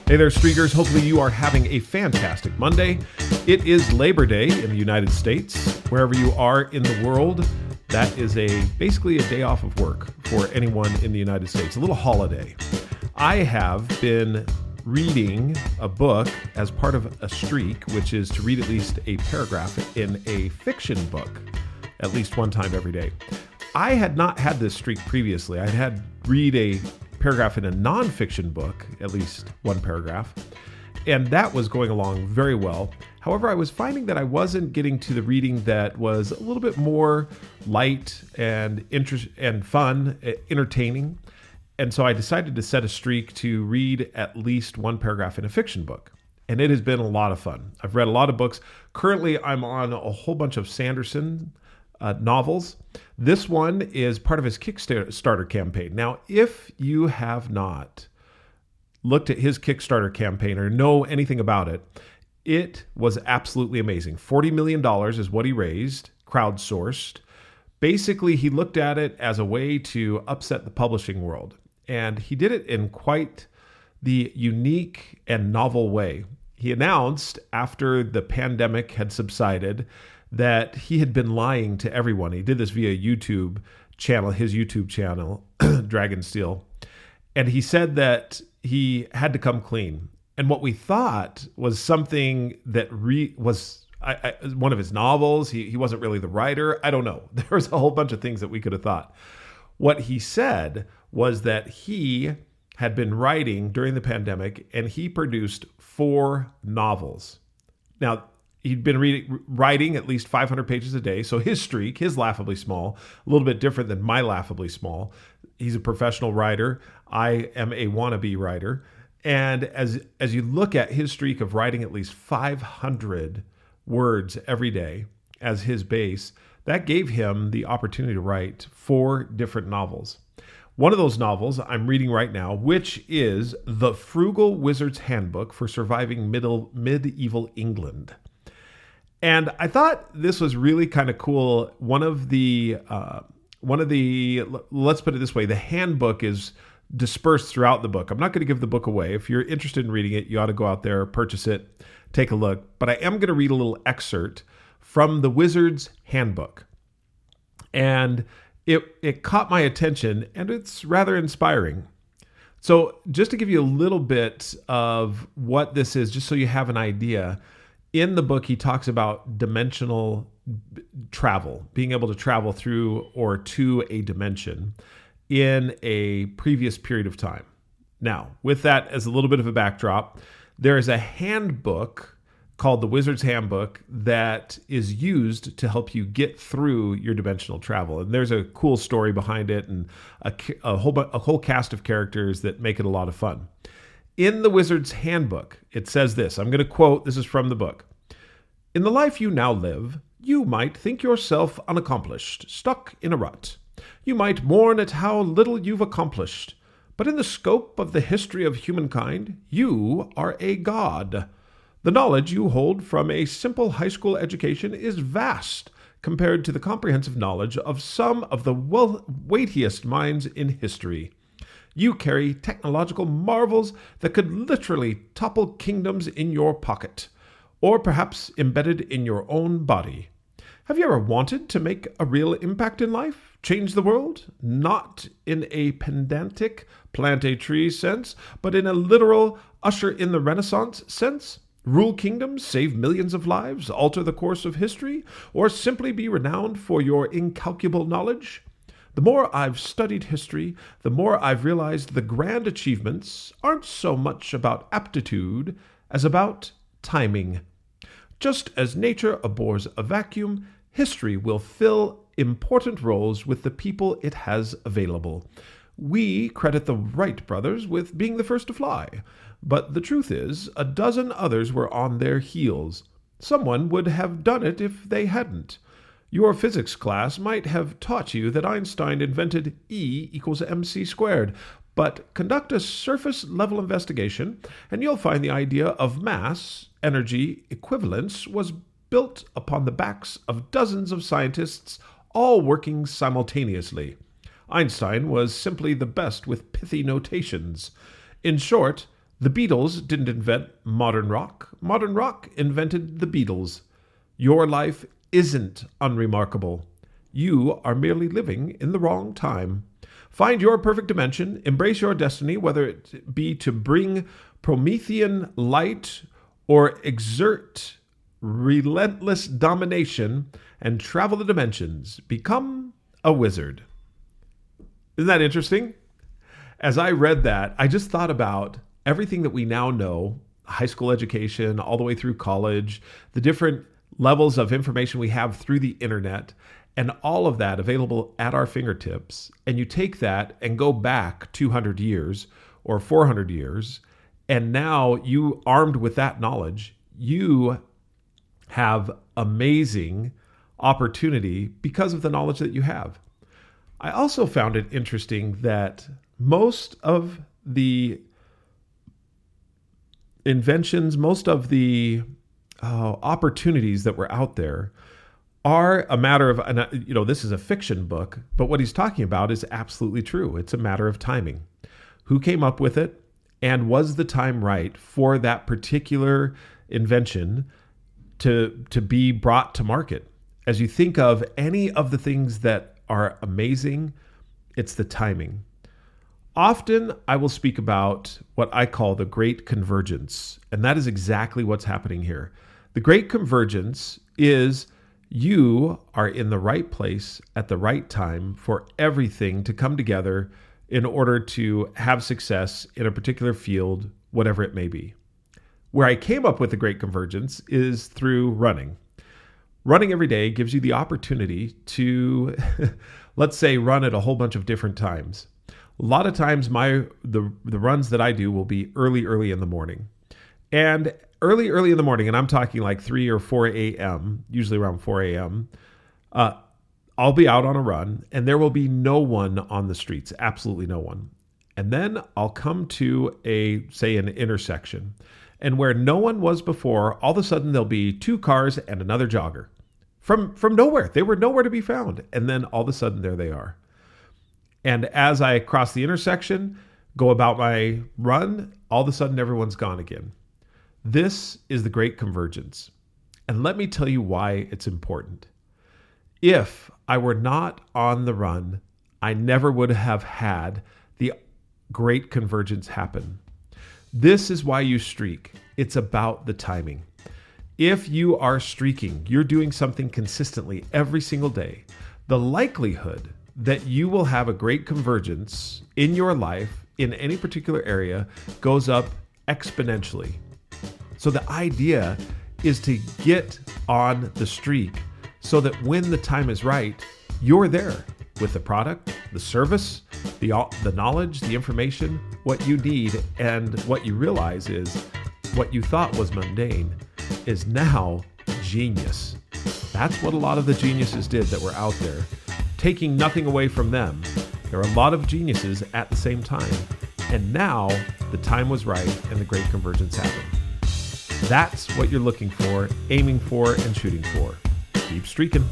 Hey there, Streakers. Hopefully you are having a fantastic Monday. It is Labor Day in the United States. Wherever you are in the world, that is basically a day off of work for anyone in the United States, a little holiday. I have been reading a book as part of a streak, which is to read at least a paragraph in a fiction book at least one time every day. I had not had this streak previously. I had read a paragraph in a nonfiction book, at least one paragraph, and that was going along very well. However, I was finding that I wasn't getting to the reading that was a little bit more light and fun, entertaining. And so I decided to set a streak to read at least one paragraph in a fiction book. And it has been a lot of fun. I've read a lot of books. Currently, I'm on a whole bunch of Sanderson novels. This one is part of his Kickstarter campaign. Now, if you have not looked at his Kickstarter campaign or know anything about it, it was absolutely amazing. $40 million is what he raised, crowdsourced. Basically, he looked at it as a way to upset the publishing world. And he did it in quite the unique and novel way. He announced after the pandemic had subsided that he had been lying to everyone. He did this via YouTube channel, his YouTube channel, Dragonsteel. And he said that he had to come clean. And what we thought was something that was one of his novels. He wasn't really the writer. I don't know. There was a whole bunch of things that we could have thought. What he said was that he had been writing during the pandemic and he produced 4 novels. Now, he'd been writing at least 500 pages a day. So his streak, his laughably small, a little bit different than my laughably small. He's a professional writer. I am a wannabe writer. And as you look at his streak of writing at least 500 words every day as his base, that gave him the opportunity to write 4 different novels. One of those novels I'm reading right now, which is The Frugal Wizard's Handbook for Surviving Medieval England. And I thought this was really kind of cool. One of the, let's put it this way, the handbook is dispersed throughout the book. I'm not going to give the book away. If you're interested in reading it, you ought to go out there, purchase it, take a look. But I am going to read a little excerpt from the Wizard's Handbook. And it caught my attention, and it's rather inspiring. So just to give you a little bit of what this is, just so you have an idea, in the book, he talks about dimensional travel, being able to travel through or to a dimension in a previous period of time. Now, with that as a little bit of a backdrop, there is a handbook called the Wizard's Handbook that is used to help you get through your dimensional travel. And there's a cool story behind it and a whole cast of characters that make it a lot of fun. In the Wizard's Handbook, it says this. I'm going to quote, this is from the book. In the life you now live, you might think yourself unaccomplished, stuck in a rut. You might mourn at how little you've accomplished. But in the scope of the history of humankind, you are a god. The knowledge you hold from a simple high school education is vast compared to the comprehensive knowledge of some of the weightiest minds in history. You carry technological marvels that could literally topple kingdoms in your pocket, or perhaps embedded in your own body. Have you ever wanted to make a real impact in life? Change the world? Not in a pedantic, plant a tree sense, but in a literal, usher in the Renaissance sense? Rule kingdoms, save millions of lives, alter the course of history, or simply be renowned for your incalculable knowledge? The more I've studied history, the more I've realized the grand achievements aren't so much about aptitude as about timing. Just as nature abhors a vacuum, history will fill important roles with the people it has available. We credit the Wright brothers with being the first to fly, but the truth is, a dozen others were on their heels. Someone would have done it if they hadn't. Your physics class might have taught you that Einstein invented E equals mc squared, but conduct a surface-level investigation, and you'll find the idea of mass, energy, equivalence was built upon the backs of dozens of scientists, all working simultaneously. Einstein was simply the best with pithy notations. In short, The Beatles didn't invent modern rock. Modern rock invented the Beatles. Your life isn't unremarkable. You are merely living in the wrong time. Find your perfect dimension, embrace your destiny, whether it be to bring Promethean light or exert relentless domination and travel the dimensions. Become a wizard. Isn't that interesting? As I read that, I just thought about everything that we now know, high school education, all the way through college, the different levels of information we have through the internet, and all of that available at our fingertips. And you take that and go back 200 years or 400 years, and now you, armed with that knowledge, you have amazing opportunity because of the knowledge that you have. I also found it interesting that most of the inventions, most of the opportunities that were out there are a matter of, this is a fiction book, but what he's talking about is absolutely true. It's a matter of timing. Who came up with it, and was the time right for that particular invention to be brought to market? As you think of any of the things that are amazing, it's the timing. Often I will speak about what I call the great convergence, and that is exactly what's happening here. The great convergence is you are in the right place at the right time for everything to come together in order to have success in a particular field, whatever it may be. Where I came up with the great convergence is through running. Running every day gives you the opportunity to, let's say, run at a whole bunch of different times. A lot of times the runs that I do will be early in the morning. And early in the morning, and I'm talking like 3 or 4 a.m., usually around 4 a.m., I'll be out on a run and there will be no one on the streets, absolutely no one. And then I'll come to an intersection. And where no one was before, all of a sudden there'll be 2 cars and another jogger. From nowhere. They were nowhere to be found. And then all of a sudden there they are. And as I cross the intersection, go about my run, all of a sudden everyone's gone again. This is the great convergence. And let me tell you why it's important. If I were not on the run, I never would have had the great convergence happen. This is why you streak. It's about the timing. If you are streaking, you're doing something consistently every single day, the likelihood that you will have a great convergence in your life in any particular area goes up exponentially. So the idea is to get on the streak so that when the time is right, you're there with the product, the service, the knowledge, the information, what you need. And what you realize is what you thought was mundane is now genius. That's what a lot of the geniuses did that were out there. Taking nothing away from them, there are a lot of geniuses at the same time. And now the time was right and the great convergence happened. That's what you're looking for, aiming for, and shooting for. Keep streaking.